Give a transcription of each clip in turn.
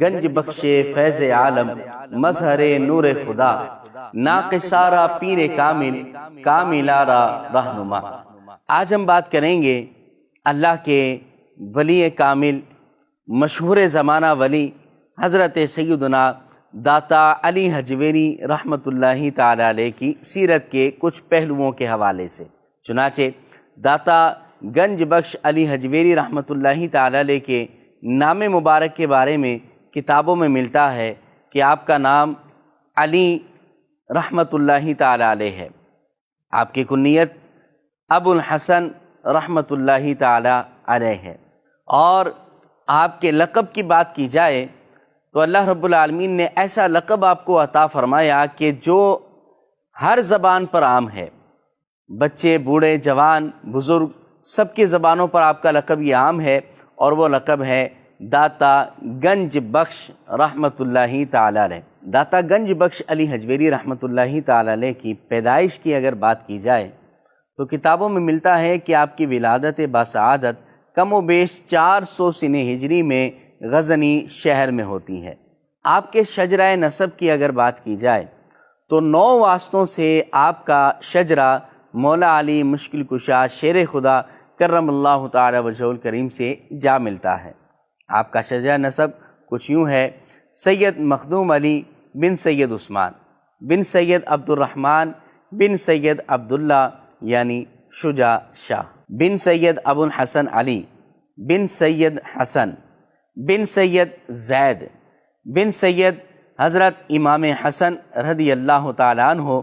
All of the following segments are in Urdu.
گنج بخش فیض عالم، مظہر نور خدا، ناقصارہ پیر کامل، کاملارہ رہنما۔ آج ہم بات کریں گے اللہ کے ولی کامل، مشہور زمانہ ولی حضرت سیدنا داتا علی حجویری رحمۃ اللہ تعالی علیہ کی سیرت کے کچھ پہلوؤں کے حوالے سے۔ چنانچہ داتا گنج بخش علی حجویری رحمۃ اللہ تعالی علیہ کے نام مبارک کے بارے میں کتابوں میں ملتا ہے کہ آپ کا نام علی رحمۃ اللہ تعالی علیہ ہے۔ آپ کی کنیت ابو الحسن رحمۃ اللہ تعالی علیہ ہے، اور آپ کے لقب کی بات کی جائے تو اللہ رب العالمین نے ایسا لقب آپ کو عطا فرمایا کہ جو ہر زبان پر عام ہے، بچے، بوڑھے، جوان، بزرگ، سب کی زبانوں پر آپ کا لقب یہ عام ہے، اور وہ لقب ہے داتا گنج بخش رحمۃ اللہ تعالی علیہ۔ داتا گنج بخش علی حجویری رحمۃ اللہ تعالی علیہ کی پیدائش کی اگر بات کی جائے تو کتابوں میں ملتا ہے کہ آپ کی ولادت باسعادت کم و بیش 400 سنہ ہجری میں غزنی شہر میں ہوتی ہے۔ آپ کے شجرہ نسب کی اگر بات کی جائے تو 9 واسطوں سے آپ کا شجرہ مولا علی مشکل کشا شیر خدا کرم اللہ تعالی وجہہ الکریم سے جا ملتا ہے۔ آپ کا شجرہ نسب کچھ یوں ہے: سید مخدوم علی بن سید عثمان بن سید عبد الرحمن بن سید عبداللہ یعنی شجاع شاہ بن سید ابو الحسن علی بن سید حسن بن سید زید بن سید حضرت امام حسن رضی اللہ تعالیٰ عنہ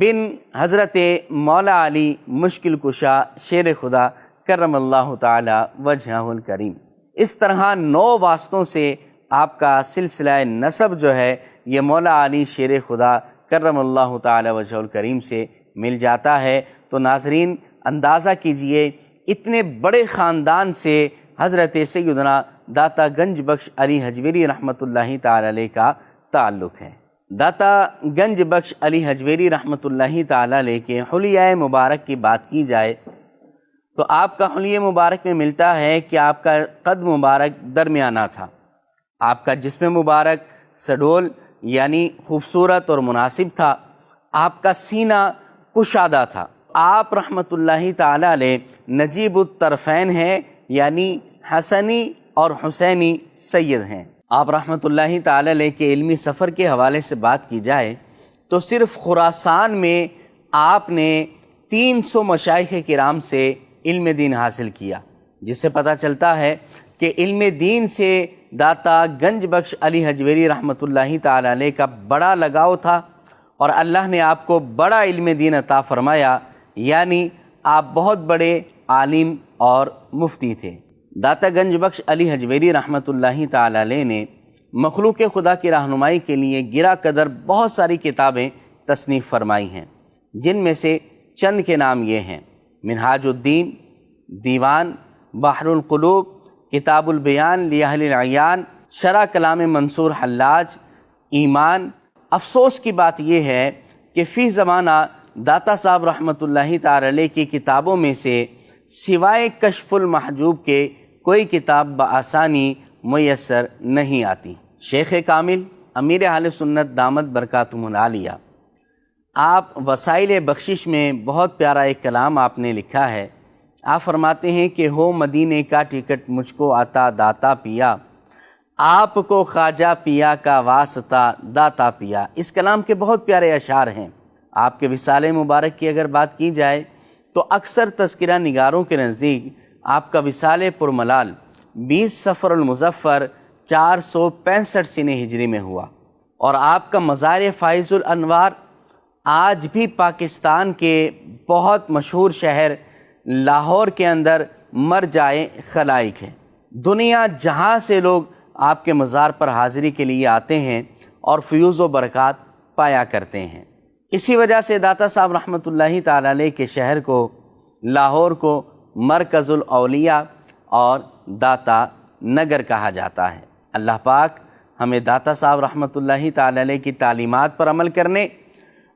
بن حضرت مولا علی مشکل کشا شیر خدا کرم اللہ تعالیٰ وجہہ الکریم۔ اس طرح 9 واسطوں سے آپ کا سلسلہ نسب جو ہے یہ مولا علی شیر خدا کرم اللہ تعالیٰ وجہہ الکریم سے مل جاتا ہے۔ تو ناظرین اندازہ کیجئے اتنے بڑے خاندان سے حضرت سیدنا داتا گنج بخش علی حجویری رحمۃ اللہ تعالی علیہ کا تعلق ہے۔ داتا گنج بخش علی حجویری رحمۃ اللہ تعالی علیہ کے حلیہ مبارک کی بات کی جائے تو آپ کا حلیہ مبارک میں ملتا ہے کہ آپ کا قد مبارک درمیانہ تھا، آپ کا جسم مبارک سڈول یعنی خوبصورت اور مناسب تھا، آپ کا سینہ کشادہ تھا۔ آپ رحمۃ اللہ تعالی علیہ نجیب الطرفین ہیں، یعنی حسنی اور حسینی سید ہیں۔ آپ رحمۃ اللہ تعالی علیہ کے علمی سفر کے حوالے سے بات کی جائے تو صرف خراسان میں آپ نے 300 مشائخ کرام سے علم دین حاصل کیا، جس سے پتہ چلتا ہے کہ علم دین سے داتا گنج بخش علی حجویری رحمۃ اللہ تعالی علیہ کا بڑا لگاؤ تھا، اور اللہ نے آپ کو بڑا علم دین عطا فرمایا، یعنی آپ بہت بڑے عالم اور مفتی تھے۔ داتا گنج بخش علی حجویری رحمۃ اللہ تعالی علیہ نے مخلوق خدا کی رہنمائی کے لیے گرا قدر بہت ساری کتابیں تصنیف فرمائی ہیں، جن میں سے چند کے نام یہ ہیں: منہاج الدین، دیوان، بحر القلوب، کتاب البیان لأہل العیان، شرح کلام منصور حلاج، ایمان۔ افسوس کی بات یہ ہے کہ فی زمانہ داتا صاحب رحمۃ اللہ تعالی علیہ کی کتابوں میں سے سوائے کشف المحجوب کے کوئی کتاب بآسانی میسر نہیں آتی۔ شیخ کامل امیر اہل سنت دامت برکاتہم العالیہ، آپ وسائل بخشش میں بہت پیارا ایک کلام آپ نے لکھا ہے۔ آپ فرماتے ہیں کہ ہو مدینے کا ٹکٹ مجھ کو عطا داتا پیا، آپ کو خواجہ پیا کا واسطہ داتا پیا۔ اس کلام کے بہت پیارے اشعار ہیں۔ آپ کے وصال مبارک کی اگر بات کی جائے تو اکثر تذکرہ نگاروں کے نزدیک آپ کا وصال پرملال 20 صفر المظفر 465 سنہ ہجری میں ہوا، اور آپ کا مزار فائز الانوار آج بھی پاکستان کے بہت مشہور شہر لاہور کے اندر مرجع خلائق ہے۔ دنیا جہاں سے لوگ آپ کے مزار پر حاضری کے لیے آتے ہیں اور فیوز و برکات پایا کرتے ہیں۔ اسی وجہ سے داتا صاحب رحمۃ اللہ تعالی علیہ کے شہر کو، لاہور کو، مرکز الاولیاء اور داتا نگر کہا جاتا ہے۔ اللہ پاک ہمیں داتا صاحب رحمۃ اللہ تعالی علیہ کی تعلیمات پر عمل کرنے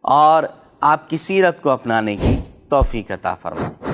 اور آپ کی سیرت کو اپنانے کی توفیق عطا فرمائے۔